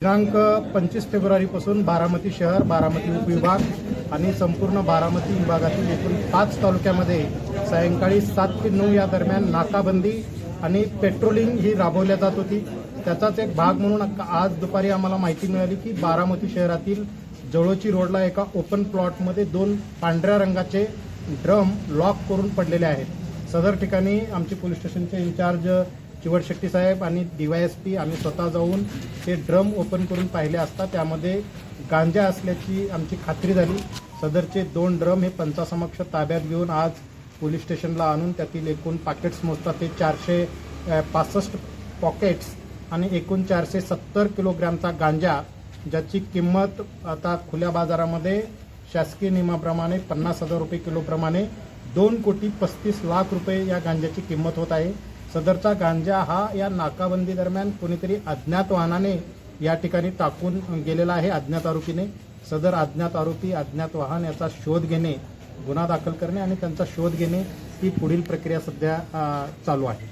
दिनांक 25 फेब्रुवारीपासून बारामती शहर, बारामती उपविभाग आणि संपूर्ण बारामती विभागातील एकूण 5 तालुक्यामध्ये सायंकाळी 7 ते 9 या दरम्यान नाकाबंदी आणि पेट्रोलिंग ही राबवल्या जात होती। त्याचाच एक भाग म्हणून आज दुपारी आम्हाला माहिती मिळाली की बारामती शहरातील जवळची रोडला एका ओपन प्लॉटमध्ये 2 पांढऱ्या रंगाचे ड्रम लॉक करून पडलेले आहेत। सदर ठिकाणी आमचे पोलीस स्टेशनचे इंचार्ज चिवड शेट्टी साहेब आणि DYSP आम्ही स्वतः जाऊन ते ड्रम ओपन करून पाहिले असता त्यामध्ये गांजा असल्याची आमची खात्री झाली। सदरचे 2 ड्रम हे पंचासमक्ष ताब्यात घेऊन आज पोलीस स्टेशनला आणून त्यातील एकूण पॅकेट्स मोजतात ते 465 पॉकेट्स आणि एकूण 470 किलोग्रामचा गांजा, ज्याची किंमत आता खुल्या बाजारामध्ये शासकीय नियमाप्रमाणे 50,000 रुपये किलोप्रमाणे 2,35,00,000 रुपये या गांजाची किंमत होत आहे। सदरचा गांजा हा या नाकाबंदी दरम्यान कोणीतरी अज्ञात वाहनाने या ठिकाणी टाकून गेलेला आहे अज्ञात आरोपीने। सदर अज्ञात आरोपी, अज्ञात वाहन याचा शोध घेणे, गुन्हा दाखल करणे आणि त्यांचा शोध घेणे ही पुढील प्रक्रिया सध्या चालू आहे।